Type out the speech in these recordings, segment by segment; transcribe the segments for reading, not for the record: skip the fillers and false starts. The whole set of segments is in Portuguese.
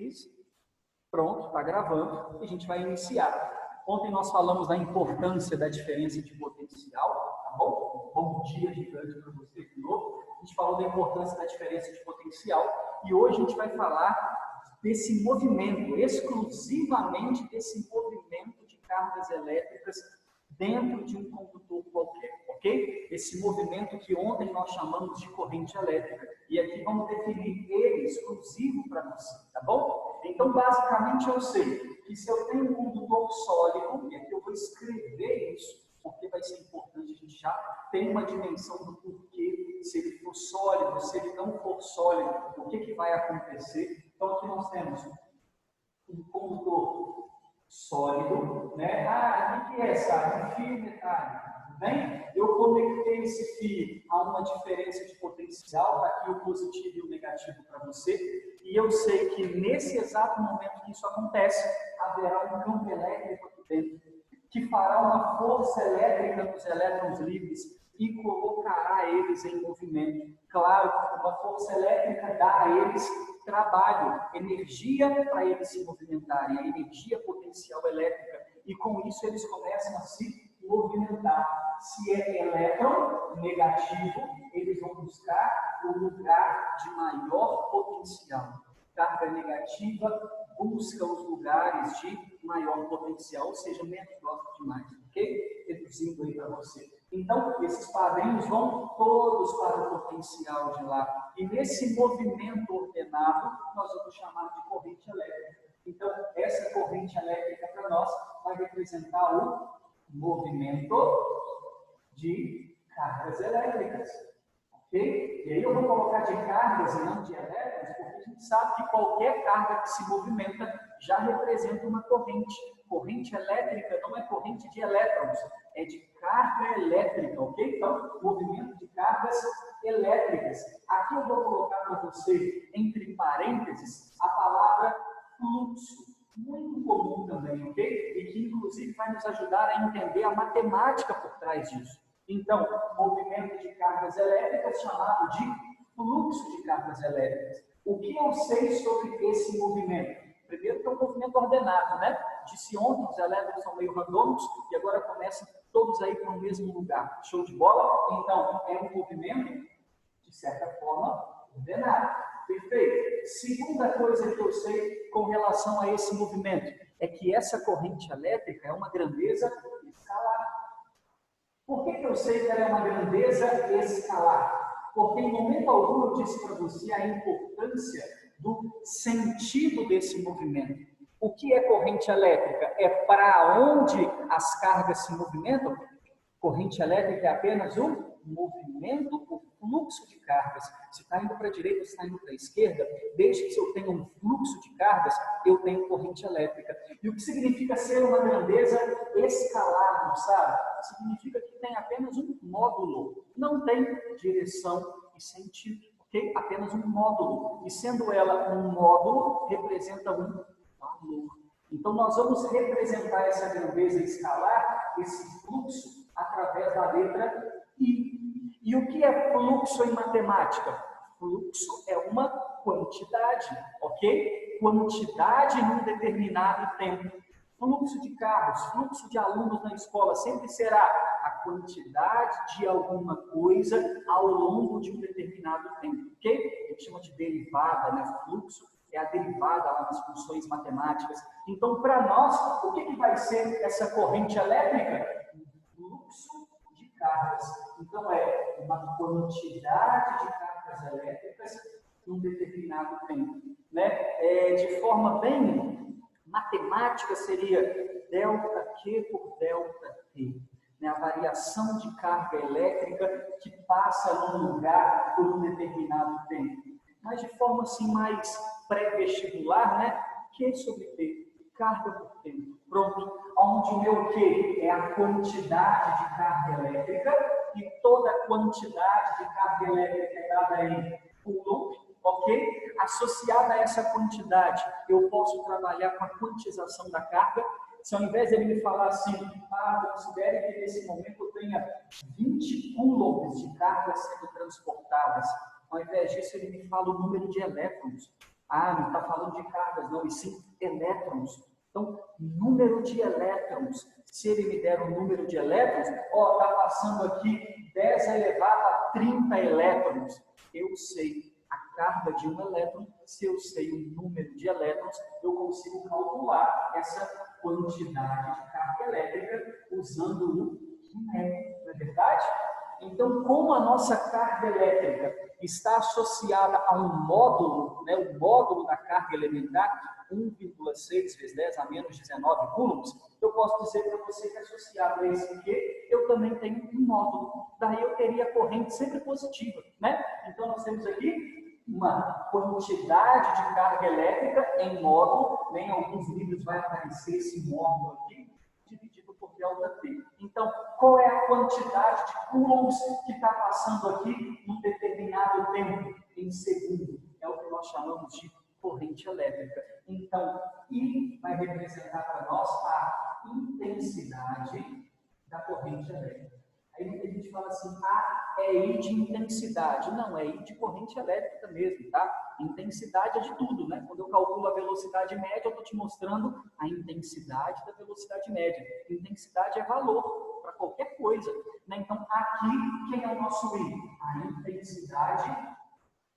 vocês. Pronto, está gravando. E a gente vai iniciar. Ontem nós falamos da importância da diferença de potencial, tá bom? Bom dia gigante para vocês de novo. A gente falou da importância da diferença de potencial. E hoje a gente vai falar desse movimento, exclusivamente desse movimento de cargas elétricas dentro de um condutor qualquer, ok? Esse movimento que ontem nós chamamos de corrente elétrica. E aqui vamos definir ele exclusivo para nós, tá bom? Então, basicamente, eu sei que se eu tenho um condutor sólido, e aqui eu vou escrever isso, porque vai ser importante, a gente já tem uma dimensão do porquê, se ele for sólido, se ele não for sólido, o que vai acontecer. Então, aqui nós temos um condutor sólido, né? Ah, o que é essa? Um fio metálico, tudo bem? Eu conectei esse fio a uma diferença de potencial, está aqui o positivo e o negativo para você, e eu sei que nesse exato momento que isso acontece, haverá um campo elétrico aqui dentro, que fará uma força elétrica nos elétrons livres e colocará eles em movimento. Claro, uma força elétrica dá a eles trabalho, energia para eles se movimentarem, a energia potencial elétrica, e com isso eles começam a se movimentar. Se é elétron negativo, eles vão buscar o lugar de maior potencial. Carga negativa busca os lugares de maior potencial, ou seja, menos gosta demais, ok? Reduzindo aí para você. Então, esses padrinhos vão todos para o potencial de lá. E nesse movimento ordenado, nós vamos chamar de corrente elétrica. Então, essa corrente elétrica para nós vai representar o movimento de cargas elétricas. Ok? E aí eu vou colocar de cargas e não de elétrons, porque a gente sabe que qualquer carga que se movimenta já representa uma corrente. Corrente elétrica não é corrente de elétrons, é de carga elétrica, ok? Então, movimento de cargas elétricas. Aqui eu vou colocar para você, entre parênteses, a palavra fluxo. Muito comum também, ok? E que, inclusive, vai nos ajudar a entender a matemática por trás disso. Então, movimento de cargas elétricas chamado de fluxo de cargas elétricas. O que eu sei sobre esse movimento? Primeiro que é um movimento ordenado, né? Disse ontem, os elétrons são meio randômicos e agora começam todos aí para o mesmo lugar. Show de bola? Então, é um movimento, de certa forma, ordenado. Perfeito. Segunda coisa que eu sei com relação a esse movimento é que essa corrente elétrica é uma grandeza escalar. Por que eu sei que ela é uma grandeza escalar? Porque em momento algum eu disse para você a importância do sentido desse movimento. O que é corrente elétrica? É para onde as cargas se movimentam? Corrente elétrica é apenas um movimento, o fluxo de cargas. Se está indo para a direita, se está indo para a esquerda, desde que eu tenha um fluxo de cargas, eu tenho corrente elétrica. E o que significa ser uma grandeza escalar, não sabe? Significa que tem apenas um módulo, não tem direção e sentido, ok? Apenas um módulo. E sendo ela um módulo, representa um valor. Então, nós vamos representar essa grandeza escalar, esse fluxo, através da letra I. E o que é fluxo em matemática? Fluxo é uma quantidade, ok? Quantidade num determinado tempo. Fluxo de carros, fluxo de alunos na escola sempre será a quantidade de alguma coisa ao longo de um determinado tempo, ok? A gente chama de derivada, né? Fluxo é a derivada lá nas funções matemáticas. Então, para nós, o que vai ser essa corrente elétrica? Fluxo de cargas. Então, é uma quantidade de cargas elétricas em um determinado tempo. Né? De forma bem matemática, seria delta Q por delta T. Né? A variação de carga elétrica que passa num lugar por um determinado tempo. Mas de forma assim mais pré-vestibular, né? Q sobre T, carga por tempo. Pronto. Onde o meu Q é a quantidade de carga elétrica e toda a quantidade de carga elétrica é dada em Coulomb, ok? Associada a essa quantidade, eu posso trabalhar com a quantização da carga. Se ao invés de ele me falar assim, considere que nesse momento eu tenha 20 coulombs de carga sendo transportadas, ao invés disso ele me fala o número de elétrons. Ah, não está falando de cargas, não, e sim elétrons. Então, número de elétrons. Se ele me der um número de elétrons, ó, está passando aqui 10 elevado a 30 elétrons. Eu sei a carga de um elétron. Se eu sei o número de elétrons, eu consigo calcular essa quantidade de carga elétrica usando o MEC, não é verdade? Então, como a nossa carga elétrica está associada a um módulo, né, o módulo da carga elementar, 1,6 vezes 10 a menos 19 coulombs, eu posso dizer para você que associado a esse Q, eu também tenho um módulo. Daí eu teria corrente sempre positiva, né? Então, nós temos aqui uma quantidade de carga elétrica em módulo, né? Em alguns livros vai aparecer esse módulo aqui, dividido por ΔT. Então, qual é a quantidade de coulombs que está passando aqui num determinado tempo, em segundo? É o que nós chamamos de corrente elétrica. Então, I vai representar para nós a intensidade da corrente elétrica. Aí muita gente fala assim, é I de intensidade. Não, é I de corrente elétrica mesmo, tá? Intensidade é de tudo, né? Quando eu calculo a velocidade média, eu estou te mostrando a intensidade da velocidade média. Intensidade é valor para qualquer coisa, né? Então, aqui, quem é o nosso I? A intensidade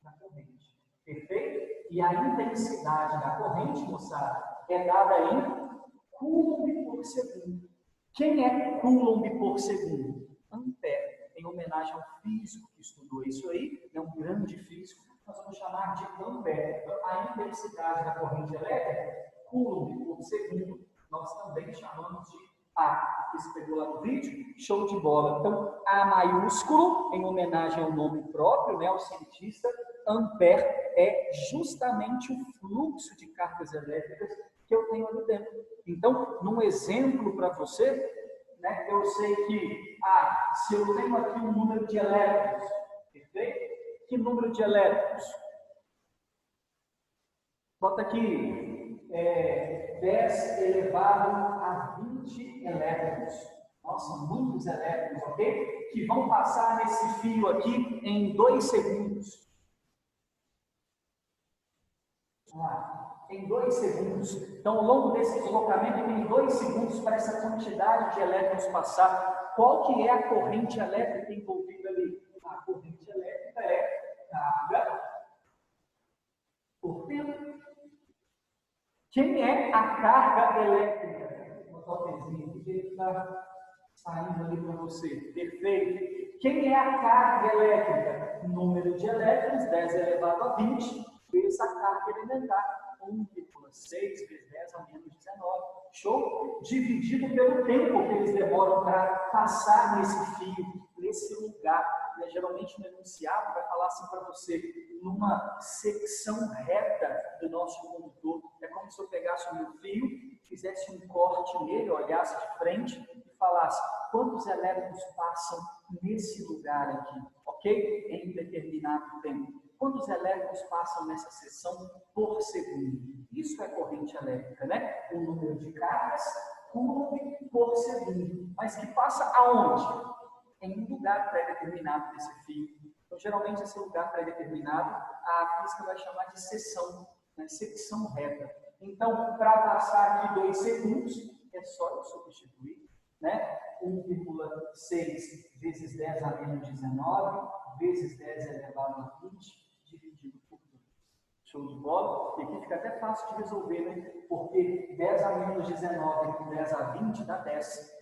da corrente. Perfeito? E a intensidade da corrente, moçada, é dada em coulomb por segundo. Quem é coulomb por segundo? Ampere, em homenagem ao físico que estudou isso aí, é um grande físico, nós vamos chamar de ampere. Então, a intensidade da corrente elétrica, coulomb por segundo, nós também chamamos de A. Você pegou lá no vídeo? Show de bola. Então, A maiúsculo, em homenagem ao nome próprio, né, ao cientista, ampere é justamente o fluxo de cargas elétricas que eu tenho ali dentro. Então, num exemplo para você, né, eu sei que, se eu tenho aqui um número de elétrons, perfeito? Que número de elétrons? Bota aqui, 10 elevado a 20 elétrons. Nossa, muitos elétrons, ok? Que vão passar nesse fio aqui em 2 segundos. Vamos lá. Em 2 segundos. Então, ao longo desse deslocamento, tem 2 segundos para essa quantidade de elétrons passar. Qual que é a corrente elétrica envolvida ali? A corrente elétrica é carga por tempo. Quem é a carga elétrica? Uma topezinha aqui que ele está saindo ali para você. Perfeito. Quem é a carga elétrica? Número de elétrons, 10 elevado a 20, vezes a carga elementar. 1,6 vezes 10 a menos 19. Show? Dividido pelo tempo que eles demoram para passar nesse fio, nesse lugar. Geralmente no enunciado vai falar assim para você, numa secção reta do nosso condutor. É como se eu pegasse o meu fio, fizesse um corte nele, olhasse de frente e falasse quantos elétrons passam nesse lugar aqui, ok? Em determinado tempo. Quantos elétrons passam nessa seção por segundo? Isso é corrente elétrica, né? O número de cargas, coulomb por segundo. Mas que passa aonde? Em um lugar pré-determinado desse fio. Então, geralmente, esse lugar pré-determinado, a física vai chamar de seção, né? Secção reta. Então, para passar aqui 2 segundos, é só eu substituir, né? 1,6 vezes 10 a menos 19, vezes 10 elevado a 20, dividido por 2. Show de bola? E aqui fica até fácil de resolver, né? Porque 10 a menos 19 com 10 a 20 dá 10.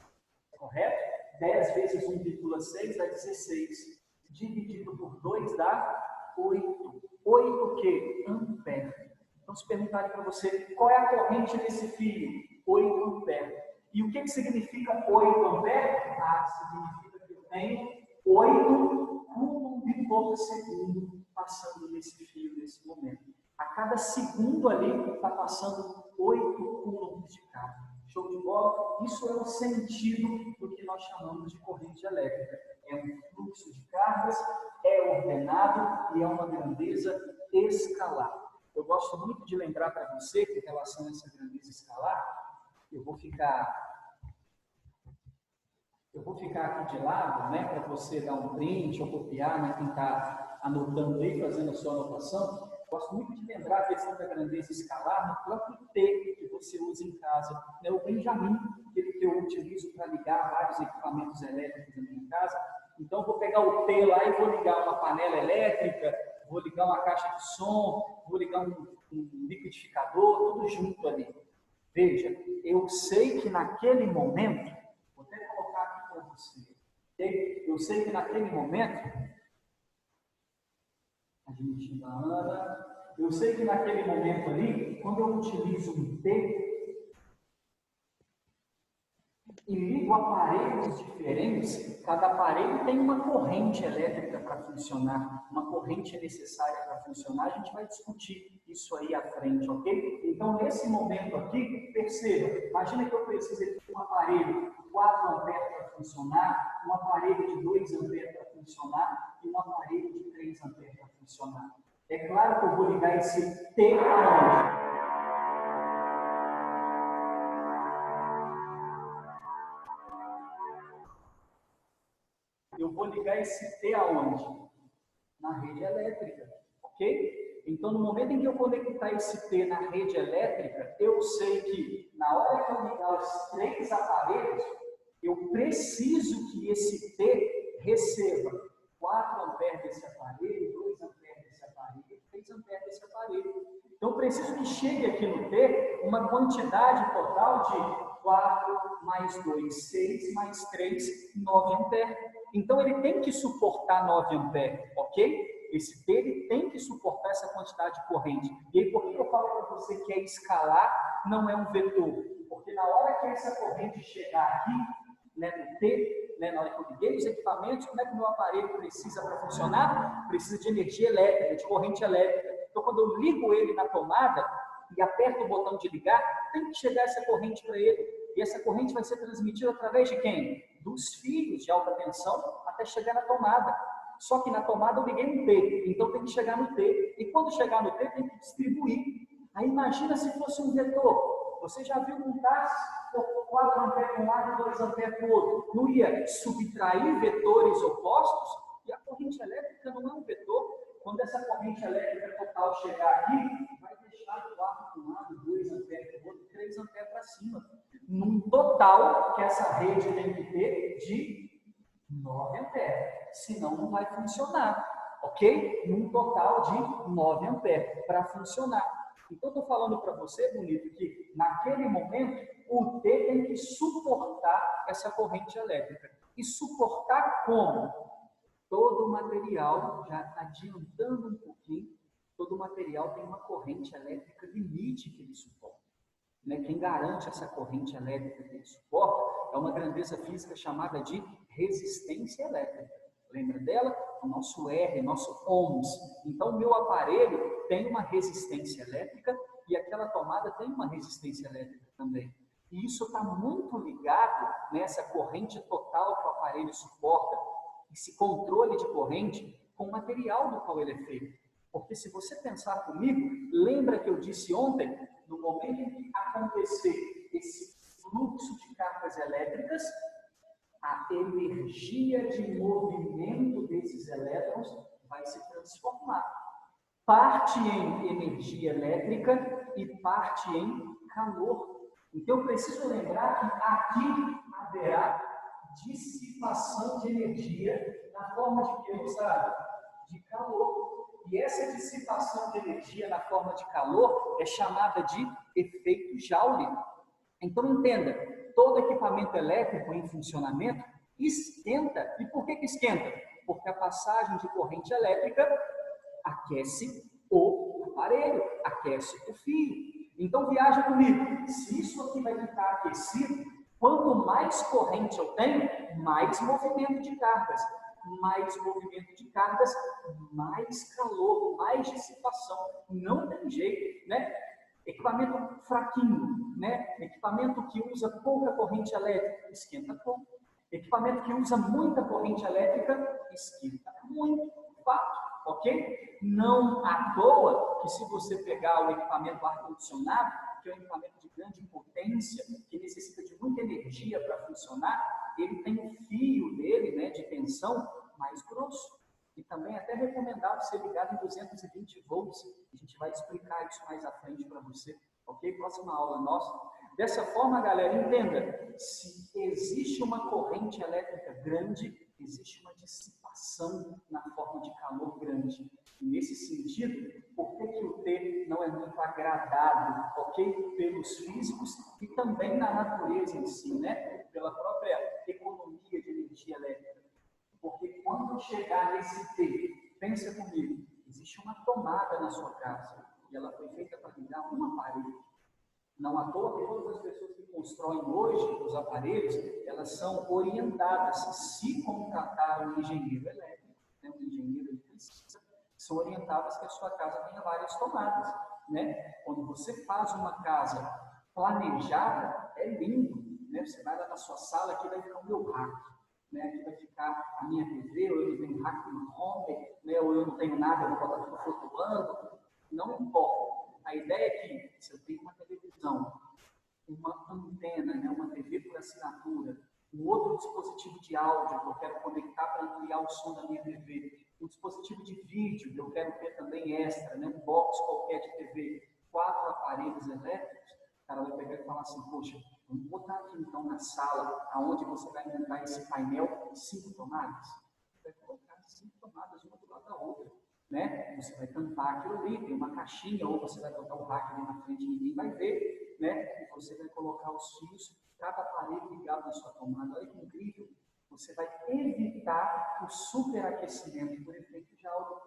Correto? 10 vezes 1,6 dá 16. Dividido por 2 dá 8. 8 o quê? Ampere. Então, se perguntarem para você qual é a corrente desse fio? 8 ampere. E o que significa 8 ampere? Significa que eu tenho 8 coulomb por segundo passando nesse fio nesse momento. A cada segundo ali está passando 8 coulombs de carga. Show de bola? Isso é o sentido do que nós chamamos de corrente elétrica. É um fluxo de cargas, é ordenado e é uma grandeza escalar. Eu gosto muito de lembrar para você que, em relação a essa grandeza escalar, eu vou ficar aqui de lado, né, para você dar um print ou copiar, né, quem está anotando aí, fazendo a sua anotação. Gosto muito de lembrar a questão da grandeza escalar no próprio T que você usa em casa. Né? O Benjamin, aquele que eu utilizo para ligar vários equipamentos elétricos na minha casa. Então, eu vou pegar o T lá e vou ligar uma panela elétrica, vou ligar uma caixa de som, vou ligar um liquidificador, tudo junto ali. Veja, eu sei que naquele momento, vou até colocar aqui para você, eu sei que naquele momento, admitindo a Ana, eu sei que naquele momento ali, quando eu utilizo um T e ligo aparelhos diferentes, cada aparelho tem uma corrente elétrica para funcionar, uma corrente necessária para funcionar, a gente vai discutir isso aí à frente, ok? Então, nesse momento aqui, perceba, imagina que eu preciso de um aparelho de 4 amperes para funcionar, um aparelho de 2 amperes para funcionar e um aparelho de 3 amperes para funcionar. É claro que eu vou ligar esse T aonde? Eu vou ligar esse T aonde? Na rede elétrica, ok? Então, no momento em que eu conectar esse T na rede elétrica, eu sei que na hora que eu ligar os 3 aparelhos, eu preciso que esse T receba 4 amperes desse aparelho, 2 amperes desse aparelho, 3 amperes desse aparelho. Então, eu preciso que chegue aqui no T uma quantidade total de 4 mais 2, 6, mais 3, 9 amperes. Então, ele tem que suportar 9 amperes, ok? Esse T ele tem que suportar essa quantidade de corrente. E aí, por que eu falo para você que é escalar, não é um vetor? Porque na hora que essa corrente chegar aqui, né, no T, né, na hora que eu liguei os equipamentos, como é que o meu aparelho precisa para funcionar? Precisa de energia elétrica, de corrente elétrica. Então, quando eu ligo ele na tomada e aperto o botão de ligar, tem que chegar essa corrente para ele. E essa corrente vai ser transmitida através de quem? Dos fios de alta tensão até chegar na tomada. Só que na tomada eu liguei no T, então tem que chegar no T. E quando chegar no T, tem que distribuir. Aí imagina se fosse um vetor. Você já viu um TAS por 4 amperes para um lado e 2 amperes para o outro? Não ia subtrair vetores opostos? E a corrente elétrica não é um vetor. Quando essa corrente elétrica total chegar aqui, vai deixar 4 para um lado, 2 amperes para o outro, 3 amperes para cima. Num total que essa rede tem que ter de 9 amperes. Senão não vai funcionar, ok? Num total de 9 amperes para funcionar. Então, estou falando para você, bonito, que naquele momento o T tem que suportar essa corrente elétrica. E suportar como? Todo material, já adiantando um pouquinho, todo material tem uma corrente elétrica limite que ele suporta. Né? Quem garante essa corrente elétrica que ele suporta é uma grandeza física chamada de resistência elétrica. Lembra dela? O nosso R, nosso ohms. Então, o meu aparelho tem uma resistência elétrica e aquela tomada tem uma resistência elétrica também. E isso está muito ligado nessa corrente total que o aparelho suporta, esse controle de corrente com o material do qual ele é feito. Porque se você pensar comigo, lembra que eu disse ontem, no momento em que acontecer esse fluxo de cargas elétricas, a energia de movimento desses elétrons vai se transformar. Parte em energia elétrica e parte em calor. Então, eu preciso lembrar que aqui haverá dissipação de energia na forma de que, Gustavo? De calor. E essa dissipação de energia na forma de calor é chamada de efeito Joule. Então, entenda, todo equipamento elétrico em funcionamento esquenta. E por que esquenta? Porque a passagem de corrente elétrica aquece o aparelho, aquece o fio. Então, viaja comigo. Se isso aqui vai ficar aquecido, quanto mais corrente eu tenho, mais movimento de cargas. Mais movimento de cargas, mais calor, mais dissipação. Não tem jeito, né? Equipamento fraquinho, né? Equipamento que usa pouca corrente elétrica, esquenta pouco. Equipamento que usa muita corrente elétrica, esquenta muito. Fato, ok? Não à toa que se você pegar o equipamento ar-condicionado, que é um equipamento de grande potência, que necessita de muita energia para funcionar, ele tem um fio dele, né, de tensão mais grosso. E também é até recomendado ser ligado em 220 volts. A gente vai explicar isso mais à frente para você, ok? Próxima aula nossa. Dessa forma, galera, entenda, se existe uma corrente elétrica grande, existe uma dissipação na forma de calor grande. E nesse sentido, por que o T não é muito agradado, ok? Pelos físicos e também na natureza em si, né? Pela própria economia de energia elétrica. Porque quando chegar nesse T, pensa comigo, existe uma tomada na sua casa e ela foi feita para ligar um aparelho. Não à toa que todas as pessoas que constroem hoje os aparelhos, elas são orientadas, se contratar um engenheiro elétrico, né, um engenheiro eletricista, são orientadas que a sua casa tenha várias tomadas. Né? Quando você faz uma casa planejada, é lindo. Né? Você vai lá na sua sala, aqui vai ficar o meu rack. Né? Aqui vai ficar a minha TV, ou eu não tenho rack no home, né? Ou eu não tenho nada, eu vou botar tudo flutuando. Não importa. A ideia é que, se eu tenho uma televisão, uma antena, né, uma TV por assinatura, um outro dispositivo de áudio que eu quero conectar para ampliar o som da minha TV, um dispositivo de vídeo que eu quero ter também extra, né, um box qualquer de TV, 4 aparelhos elétricos, o cara vai pegar e falar assim, poxa, vamos botar aqui então na sala, aonde você vai montar esse painel, 5 tomadas. Você vai colocar 5 tomadas uma do lado da outra. Né? Você vai tampar aquilo ali, tem uma caixinha, ou você vai botar o rack ali na frente e ninguém vai ver, né? E você vai colocar os fios, cada aparelho ligado na sua tomada. Olha que incrível! Você vai evitar o superaquecimento por efeito de algo.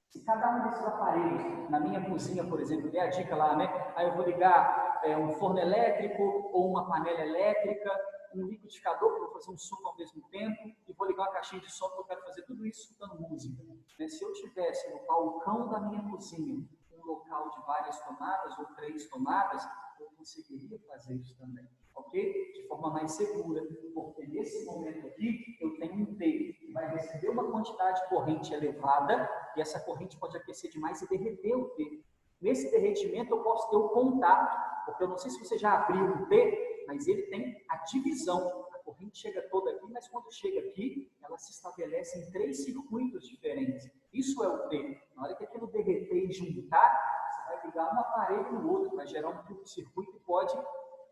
Se cada um desses aparelhos, na minha cozinha, por exemplo, der a dica lá, né? Aí eu vou ligar um forno elétrico ou uma panela elétrica, um liquidificador, que eu vou fazer um suco ao mesmo tempo, e vou ligar uma caixinha de som, que eu quero fazer tudo isso escutando música. Né? Se eu tivesse no balcão da minha cozinha um local de várias tomadas, ou 3 tomadas, eu conseguiria fazer isso também, ok? De forma mais segura, porque nesse momento aqui, eu tenho um T que vai receber uma quantidade de corrente elevada, e essa corrente pode aquecer demais e derreter o T. Nesse derretimento, eu posso ter o contato, porque eu não sei se você já abriu um T, mas ele tem a divisão. A corrente chega toda aqui, mas quando chega aqui, ela se estabelece em 3 circuitos diferentes. Isso é o T. Na hora que aquilo derreter e juntar, você vai ligar um aparelho no outro, vai gerar um curto-circuito e pode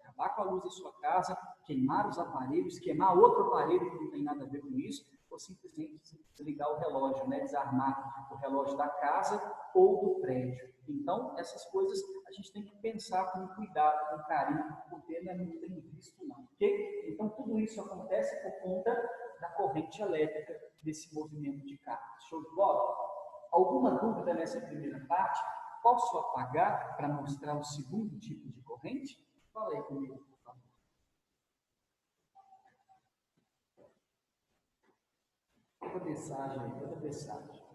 acabar com a luz da sua casa, queimar os aparelhos, queimar outro aparelho que não tem nada a ver com isso, ou simplesmente desligar o relógio, né? Desarmar o relógio da casa ou do prédio. Então, essas coisas a gente tem que pensar com cuidado, com carinho, porque não é muito bem visto, não. Okay? Então, tudo isso acontece por conta da corrente elétrica desse movimento de carros. Show de bola? Alguma dúvida nessa primeira parte? Posso apagar para mostrar o segundo tipo de corrente? Fala aí comigo, por favor. Toda mensagem aí, toda mensagem.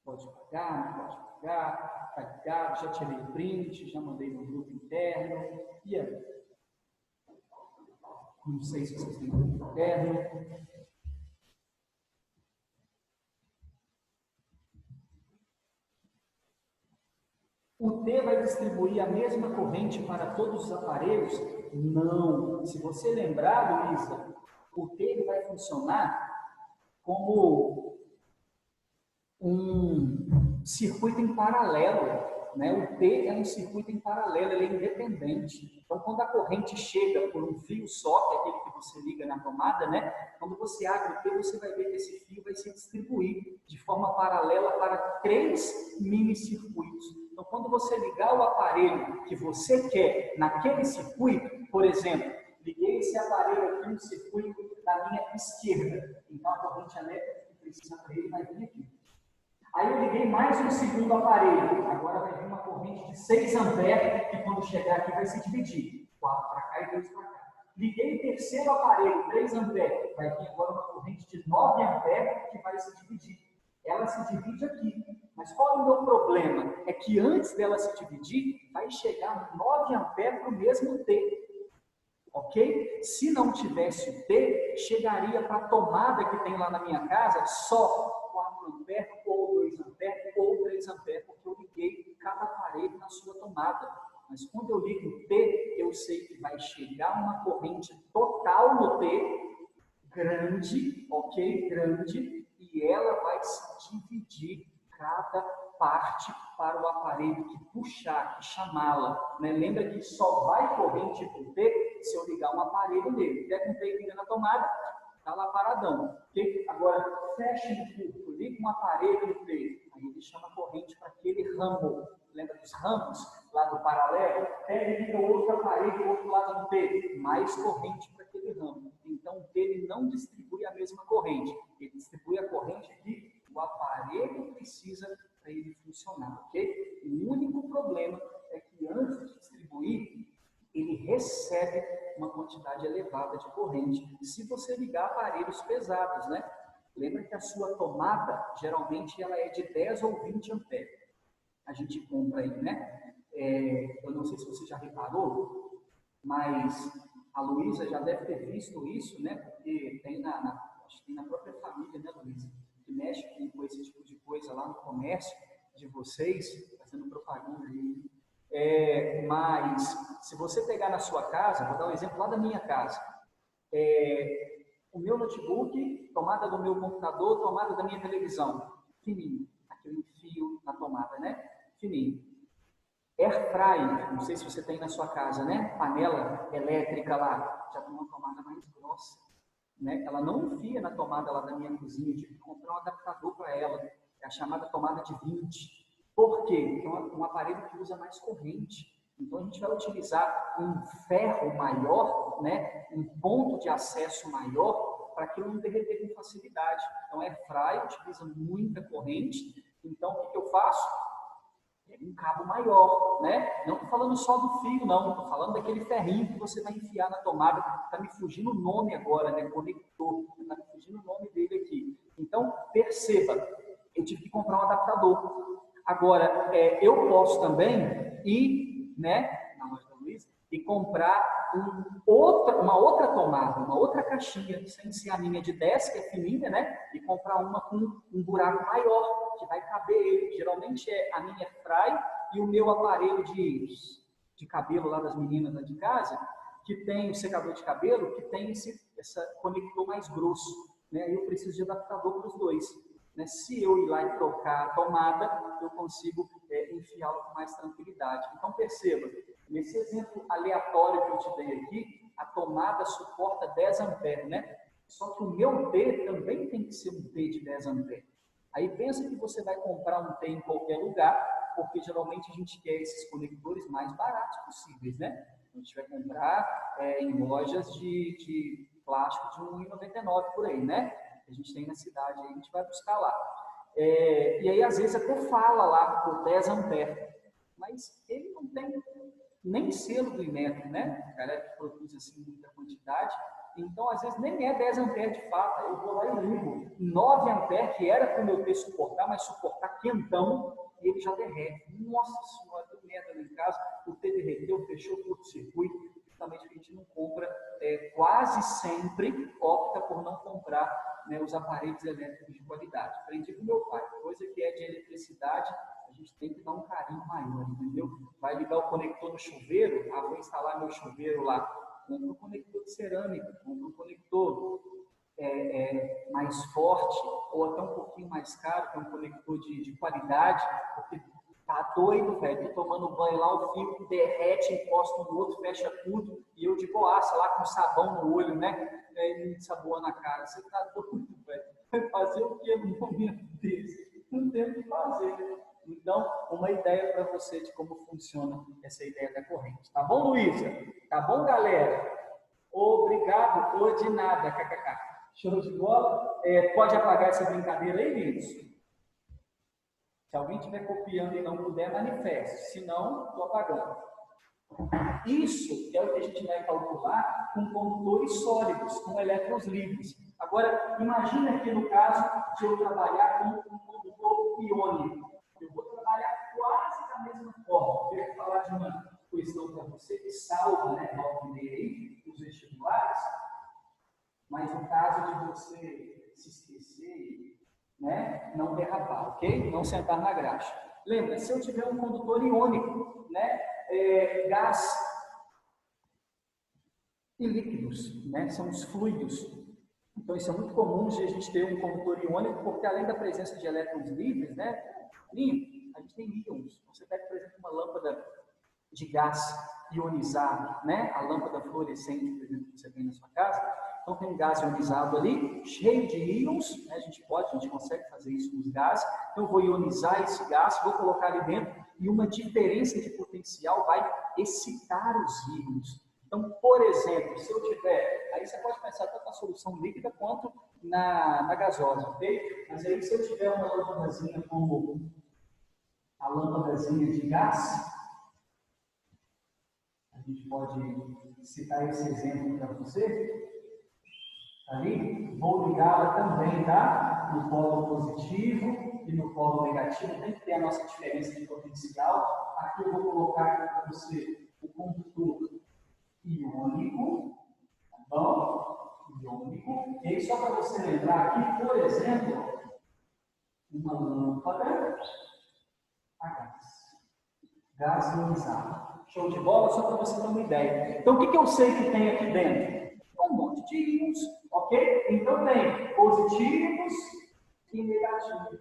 Pode pagar, não pode pagar, tá ligado, já tirei o print, já mandei no grupo interno. E aí? Não sei se vocês têm grupo interno. O T vai distribuir a mesma corrente para todos os aparelhos? Não. Se você lembrar, Luísa, o T vai funcionar como um circuito em paralelo. Né? O T é um circuito em paralelo, ele é independente. Então, quando a corrente chega por um fio só, que é aquele que você liga na tomada, né? Quando você abre o T, você vai ver que esse fio vai se distribuir de forma paralela para 3 mini-circuitos. Então, quando você ligar o aparelho que você quer naquele circuito, por exemplo, liguei esse aparelho aqui no circuito da minha esquerda, então a corrente elétrica que precisa para ele vai vir aqui. Aí eu liguei mais um segundo aparelho, agora vai vir uma corrente de 6 amperes, que quando chegar aqui vai se dividir, 4 para cá e 2 para cá. Liguei o terceiro aparelho, 3 amperes, vai vir agora uma corrente de 9 amperes, que vai se dividir. Ela se divide aqui, mas qual é o meu problema? É que antes dela se dividir, vai chegar 9 amperes para o mesmo T. Ok? Se não tivesse o T, chegaria para a tomada que tem lá na minha casa só 4 amperes, ou 2 amperes, ou 3 amperes, porque eu liguei cada aparelho na sua tomada. Mas quando eu ligo o T, eu sei que vai chegar uma corrente total no T, grande, ok? Grande, e ela vai se dividir cada parte para o aparelho que puxar, que chamá-la. Né? Lembra que só vai corrente para o T se eu ligar um aparelho nele. Der com o T liga na tomada, está lá paradão. Okay? Agora, fecha no curto, liga um aparelho no T. Aí ele chama a corrente para aquele ramo. Lembra dos ramos lá do paralelo? Pega e liga outro aparelho do outro lado do T. Mais corrente para aquele ramo. Então, o T ele não distribui a mesma corrente. Ele distribui a corrente que o aparelho precisa para ele funcionar, ok? O único problema é que antes de distribuir, ele recebe uma quantidade elevada de corrente. Se você ligar aparelhos pesados, né? Lembra que a sua tomada, geralmente, ela é de 10 ou 20 amperes. A gente compra aí, né? Eu não sei se você já reparou, mas a Luísa já deve ter visto isso, né? Porque tem acho que tem na própria família, né, Luísa? Que mexe com esse tipo de coisa lá no comércio de vocês, fazendo propaganda aí. Mas, se você pegar na sua casa, vou dar um exemplo lá da minha casa. O meu notebook, tomada do meu computador, tomada da minha televisão, fininho. Aqui eu enfio na tomada, né? Fininho. Airfryer, não sei se você tem na sua casa, né? Panela elétrica lá, já tem uma tomada mais grossa, né? Ela não enfia na tomada lá da minha cozinha, eu tive que comprar um adaptador para ela, é a chamada tomada de 20. Por quê? Porque é um aparelho que usa mais corrente. Então a gente vai utilizar um ferro maior, né? Um ponto de acesso maior para aquilo não derreter com facilidade. Então a Airfryer utiliza muita corrente. Então o que eu faço? Um cabo maior, né? Não estou falando só do fio, não. Estou falando daquele ferrinho que você vai enfiar na tomada. Está me fugindo o nome agora, né? Conector. Está me fugindo o nome dele aqui. Então, perceba, eu tive que comprar um adaptador. Agora, eu posso também ir, né? Na loja da Luísa, e comprar uma outra tomada, uma outra caixinha, sem ser a minha de 10, que é fininha, né? E comprar uma com um buraco maior, que vai caber ele. Geralmente é a minha Airfryer e o meu aparelho de cabelo lá das meninas lá de casa, que tem o secador de cabelo, que tem esse conector mais grosso, né? Eu preciso de adaptador para os dois. Né? Se eu ir lá e trocar a tomada, eu consigo enfiá-lo com mais tranquilidade. Então, perceba, nesse exemplo aleatório que eu te dei aqui, a tomada suporta 10 amperes, né? Só que o meu T também tem que ser um T de 10 amperes. Aí pensa que você vai comprar um T em qualquer lugar, porque geralmente a gente quer esses conectores mais baratos possíveis, né? A gente vai comprar em lojas de plástico de R$ 1,99 por aí, né? A gente tem na cidade, aí a gente vai buscar lá. E aí, às vezes, até fala lá por 10 amperes, mas ele não tem nem selo do Inmetro, né? A galera que produz assim muita quantidade. Então, às vezes, nem é 10 amperes de fato. Eu vou lá e ligo 9 amperes, que era para o meu T suportar, mas suportar quentão, e ele já derrete. Nossa Senhora, deu merda lá em casa, o T derreteu, fechou o curto-circuito. Justamente que a gente não compra, quase sempre opta por não comprar, né, os aparelhos elétricos de qualidade. Aprendi com meu pai, coisa que é de eletricidade, a gente tem que dar um carinho maior, entendeu? Vai ligar o conector no chuveiro, vou instalar meu chuveiro lá, compra um conector de cerâmica, compra um conector mais forte, ou até um pouquinho mais caro, que é um conector de qualidade, porque tá doido, velho, tô tomando banho lá, o fio derrete, encosta no outro, fecha tudo, e eu de boaça lá com sabão no olho, né? E saboando a cara. Você tá doido, velho? Vai fazer o que no momento desse? Não tem o que fazer. Então, uma ideia para você de como funciona essa ideia da corrente. Tá bom, Luísa? Tá bom, galera? Obrigado por de nada, kkk. Show de bola? Pode apagar essa brincadeira aí, Lindos? Se alguém estiver copiando e não puder, manifeste. Se não, estou apagando. Isso é o que a gente vai calcular com condutores sólidos, com elétrons livres. Agora, imagina aqui no caso de eu trabalhar com um condutor iônico. Eu vou trabalhar quase da mesma forma. Eu vou falar de uma questão para você que salva, né, aí, os vestibulares, mas no caso de você se esquecer, né, não derrapar, ok? Não sentar na graxa. Lembra, se eu tiver um condutor iônico, né, gás e líquidos, né, são os fluidos. Então, isso é muito comum de a gente ter um condutor iônico, porque além da presença de elétrons livres, né, a gente tem íons. Você pega, por exemplo, uma lâmpada de gás ionizado, né, a lâmpada fluorescente, por exemplo, que você tem na sua casa. Então, tem um gás ionizado ali, cheio de íons, né, a gente consegue fazer isso com os gases. Então, eu vou ionizar esse gás, vou colocar ali dentro, e uma diferença de potencial vai excitar os íons. Então, por exemplo, se eu tiver, aí você pode pensar tanto na solução líquida quanto na gasosa, ok? Mas aí se eu tiver uma lâmpadazinha como a lâmpadazinha de gás, a gente pode citar esse exemplo para você. Ali, vou ligá-la também, tá? No polo positivo e no polo negativo, tem que ter a nossa diferença de potencial. Aqui eu vou colocar para você o condutor iônico, tá bom? Iônico. E aí, só para você lembrar aqui, por exemplo, uma lâmpada a gás ionizado. Show de bola? Só para você ter uma ideia. Então, o que eu sei que tem aqui dentro? Um monte de íons, ok? Então, tem positivos e negativos.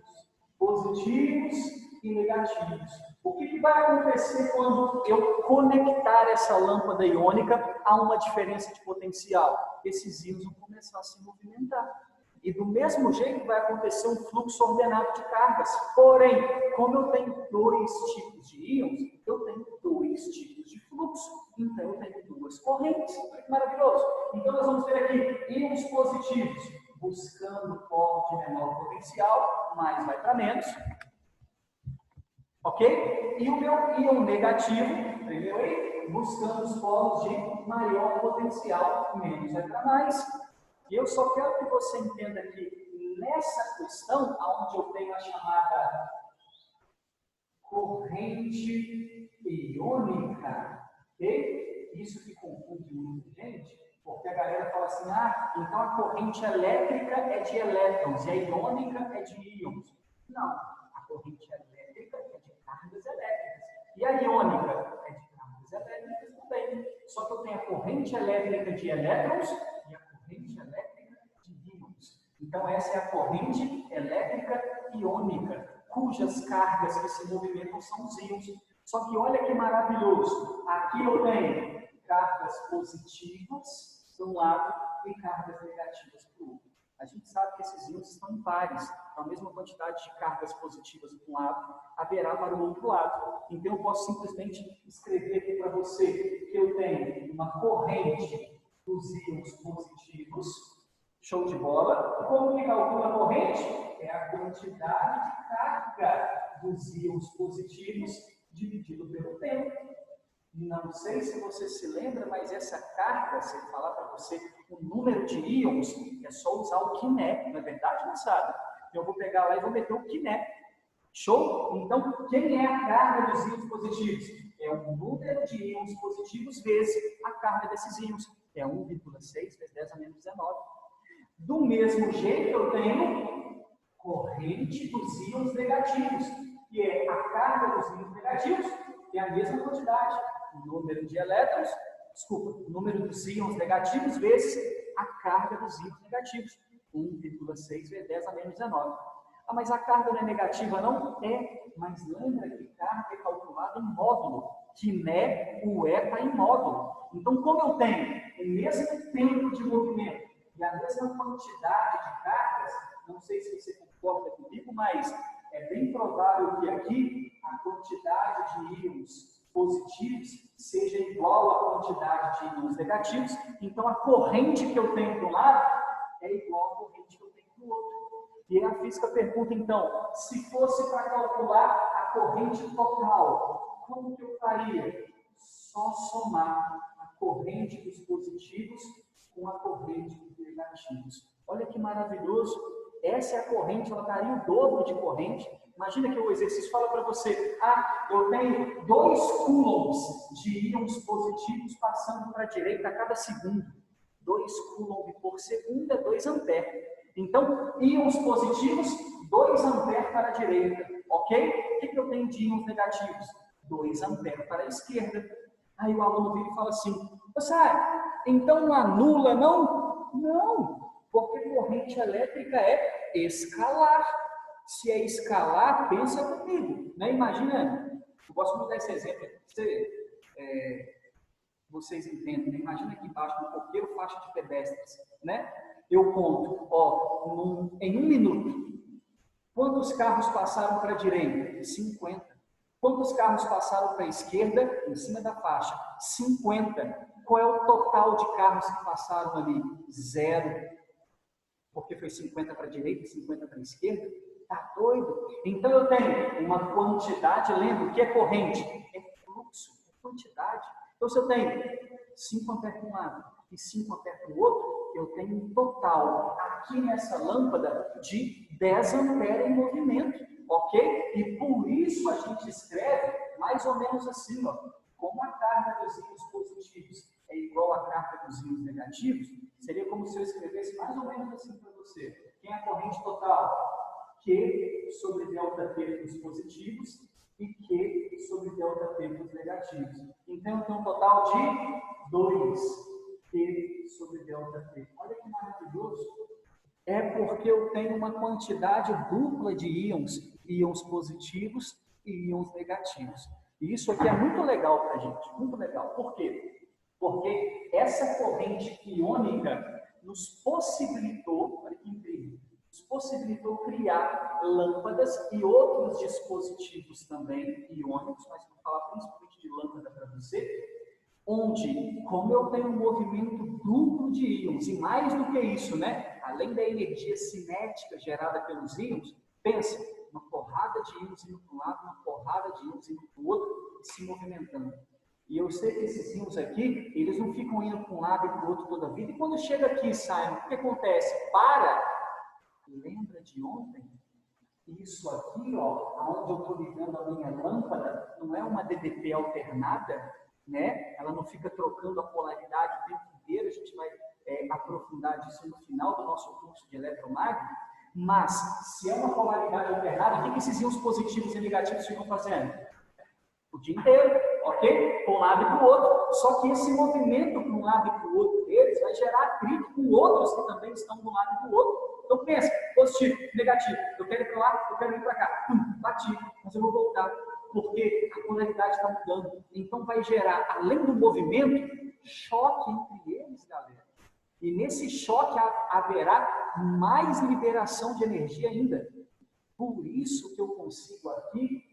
Positivos e negativos. O que vai acontecer quando eu conectar essa lâmpada iônica a uma diferença de potencial? Esses íons vão começar a se movimentar. E do mesmo jeito vai acontecer um fluxo ordenado de cargas. Porém, como eu tenho dois tipos de íons, eu tenho dois tipos de fluxo. Então, eu tenho duas correntes. Olha que maravilhoso. Então, nós vamos ter aqui íons positivos, buscando polo de menor potencial, mais vai para menos. Ok? E o meu íon negativo, entendeu aí? Buscando os polos de maior potencial, menos vai para mais. E eu só quero que você entenda que nessa questão, onde eu tenho a chamada corrente iônica, ok? Isso que confunde muita gente, porque a galera fala assim, então a corrente elétrica é de elétrons e a iônica é de íons. Não, a corrente elétrica é de cargas elétricas. E a iônica é de cargas elétricas também. Só que eu tenho a corrente elétrica de elétrons e a corrente elétrica de íons. Então, essa é a corrente elétrica iônica, cujas cargas que se movimentam são os íons. Só que olha que maravilhoso. Aqui eu tenho cargas positivas de um lado e cargas negativas para o outro. A gente sabe que esses íons estão em pares. Então, a mesma quantidade de cargas positivas para um lado haverá para o outro lado. Então, eu posso simplesmente escrever aqui para você que eu tenho uma corrente dos íons positivos. Show de bola. Como que calcula a corrente? É a quantidade de carga dos íons positivos dividido pelo tempo. Não sei se você se lembra, mas essa carga, se eu falar para você o número de íons, é só usar o quiné, não é verdade, moçada? Eu vou pegar lá e vou meter o quiné. Show? Então, quem é a carga dos íons positivos? É o número de íons positivos vezes a carga desses íons. É 1,6 vezes 10 a menos 19. Do mesmo jeito, eu tenho corrente dos íons negativos, que é a carga dos íons negativos, é a mesma quantidade. O número de elétrons, o número dos íons negativos vezes a carga dos íons negativos. 1,6 vezes 10 a menos 19. Mas a carga não é negativa, não? É, mas lembra que carga é calculada em módulo, que né, o E está em módulo. Então, como eu tenho o mesmo tempo de movimento e a mesma quantidade de cargas, não sei se você concorda comigo, mas é bem provável que aqui a quantidade de íons positivos seja igual à quantidade de íons negativos. Então, a corrente que eu tenho de um lado é igual à corrente que eu tenho do outro. E a física pergunta, então, se fosse para calcular a corrente total, como que eu faria? Só somar a corrente dos positivos com a corrente dos negativos. Olha que maravilhoso. Essa é a corrente, ela daria o dobro de corrente. Imagina que o exercício fala para você, eu tenho 2 coulombs de íons positivos passando para a direita a cada segundo. 2 coulombs por segundo é 2 amperes. Então, íons positivos, 2 amperes para a direita, ok? O que eu tenho de íons negativos? 2 amperes para a esquerda. Aí o aluno vira e fala assim, então não anula, não? Não. Porque corrente elétrica é escalar. Se é escalar, pensa comigo, né? Imagina, eu gosto muito desse exemplo, vocês entendem, né? Imagina aqui embaixo no coqueiro, faixa de pedestres, né? Eu conto, ó, em 1 minuto, quantos carros passaram para a direita? 50. Quantos carros passaram para a esquerda, em cima da faixa? 50. Qual é o total de carros que passaram ali? 0. Porque foi 50 para a direita e 50 para a esquerda? Tá doido? Então eu tenho uma quantidade, lembra, o que é corrente? É fluxo, é quantidade. Então se eu tenho 5 amperes para um lado e 5 amperes para o outro, eu tenho um total aqui nessa lâmpada de 10 amperes em movimento, ok? E por isso a gente escreve mais ou menos assim, ó, como a carga dos íons positivos é igual à carga dos íons negativos, seria como se eu escrevesse mais ou menos assim para você. Quem é a corrente total? Q sobre delta T dos positivos e Q sobre delta T dos negativos. Então, eu tenho um total de 2Q sobre delta T. Olha que maravilhoso. É porque eu tenho uma quantidade dupla de íons, íons positivos e íons negativos. E isso aqui é muito legal para a gente, muito legal. Por quê? Porque essa corrente iônica nos possibilitou, olha que incrível, nos possibilitou criar lâmpadas e outros dispositivos também iônicos, mas vou falar principalmente de lâmpada para você, onde, como eu tenho um movimento duplo de íons, e mais do que isso, né? Além da energia cinética gerada pelos íons, pensa, uma porrada de íons indo para um lado, uma porrada de íons indo para o outro, e se movimentando. E eu sei que esses íons aqui, eles não ficam indo para um lado e para o outro toda a vida. E quando chega aqui, Simon, o que acontece? Lembra de ontem? Isso aqui, ó, onde eu estou ligando a minha lâmpada, não é uma DDP alternada, né? Ela não fica trocando a polaridade o tempo inteiro. A gente vai aprofundar disso no final do nosso curso de eletromagnetismo. Mas, se é uma polaridade alternada, o que esses íons positivos e negativos ficam fazendo? O dia inteiro, ok? Para um lado e para o outro. Só que esse movimento para um lado e para o outro deles vai gerar atrito com outros que também estão de um lado e do outro. Então pensa, positivo, negativo. Eu quero ir para lá, eu quero ir para cá. Bati, mas eu vou voltar. Porque a polaridade está mudando. Então vai gerar, além do movimento, choque entre eles, galera. E nesse choque haverá mais liberação de energia ainda. Por isso que eu consigo aqui,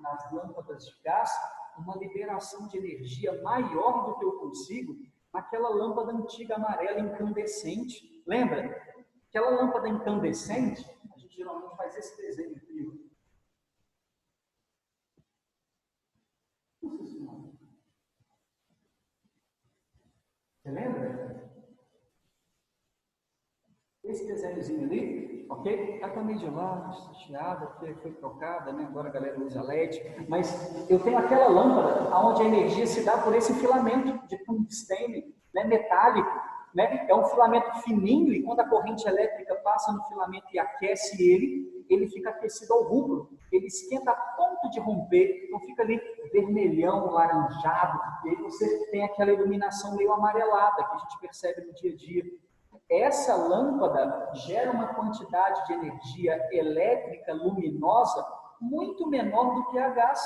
nas lâmpadas de gás, uma liberação de energia maior do que eu consigo naquela lâmpada antiga amarela incandescente. Lembra? Aquela lâmpada incandescente, a gente geralmente faz esse desenho aqui. Você lembra? Esse desenhozinho ali, ok? Ela está meio de lado, chiada, porque foi trocada, né? Agora a galera usa LED. Mas eu tenho aquela lâmpada onde a energia se dá por esse filamento de tungstênio, né? Metálico, né? É um filamento fininho e quando a corrente elétrica passa no filamento e aquece ele fica aquecido ao rubro. Ele esquenta a ponto de romper, então fica ali vermelhão, laranjado, e aí você tem aquela iluminação meio amarelada que a gente percebe no dia a dia. Essa lâmpada gera uma quantidade de energia elétrica luminosa muito menor do que a gás.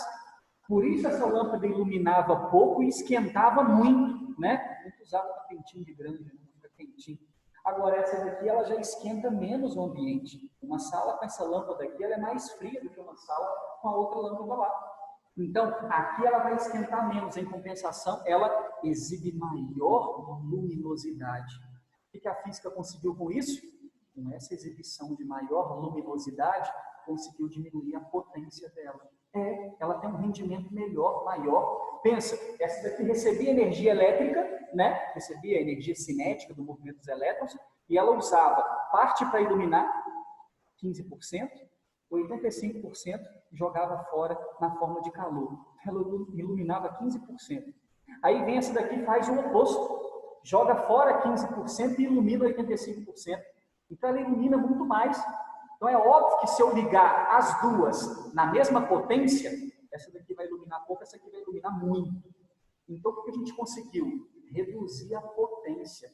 Por isso essa lâmpada iluminava pouco e esquentava muito, né? Muito usava para quentinho de grande, né? Fica quentinho. Agora essa daqui ela já esquenta menos o ambiente. Uma sala com essa lâmpada aqui ela é mais fria do que uma sala com a outra lâmpada lá. Então, aqui ela vai esquentar menos, em compensação, ela exibe maior luminosidade. O que a física conseguiu com isso? Com essa exibição de maior luminosidade, conseguiu diminuir a potência dela. Ela tem um rendimento melhor, maior. Pensa, essa daqui recebia energia elétrica, né? Recebia energia cinética do movimento dos elétrons, e ela usava parte para iluminar, 15%, 85% jogava fora na forma de calor. Ela iluminava 15%. Aí vem essa daqui e faz o oposto. Joga fora 15% e ilumina 85%. Então ela ilumina muito mais. Então é óbvio que se eu ligar as duas na mesma potência, essa daqui vai iluminar pouco, essa aqui vai iluminar muito. Então o que a gente conseguiu? Reduzir a potência.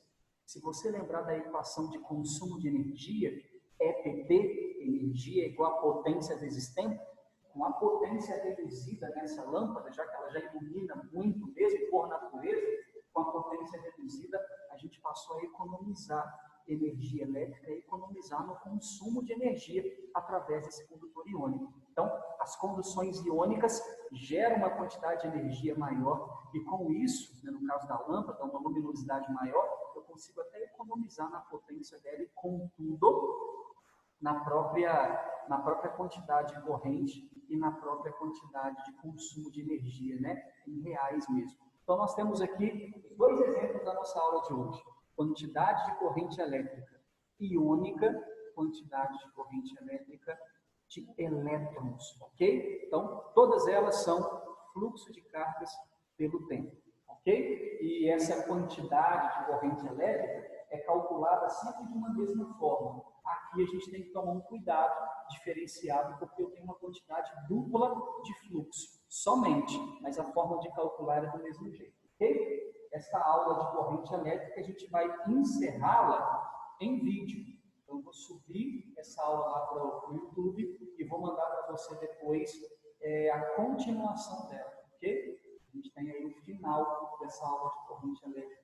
Se você lembrar da equação de consumo de energia, EPD, energia igual a potência vezes tempo, com a potência reduzida nessa lâmpada, já que ela já ilumina muito, mesmo por natureza, com a potência reduzida, a gente passou a economizar energia elétrica e economizar no consumo de energia através desse condutor iônico. Então, as conduções iônicas geram uma quantidade de energia maior e com isso, né, no caso da lâmpada, uma luminosidade maior, eu consigo até economizar na potência dela e, contudo, na própria quantidade de corrente e na própria quantidade de consumo de energia, né, em reais mesmo. Então, nós temos aqui dois exemplos da nossa aula de hoje. Quantidade de corrente elétrica iônica, quantidade de corrente elétrica de elétrons, ok? Então, todas elas são fluxo de cargas pelo tempo, ok? E essa quantidade de corrente elétrica é calculada sempre de uma mesma forma. Aqui a gente tem que tomar um cuidado diferenciado, porque eu tenho uma quantidade dupla de fluxo, somente, mas a forma de calcular é do mesmo jeito, ok? Esta aula de corrente elétrica a gente vai encerrá-la em vídeo. Então, eu vou subir essa aula lá para o YouTube e vou mandar para você depois a continuação dela, ok? A gente tem aí o final dessa aula de corrente elétrica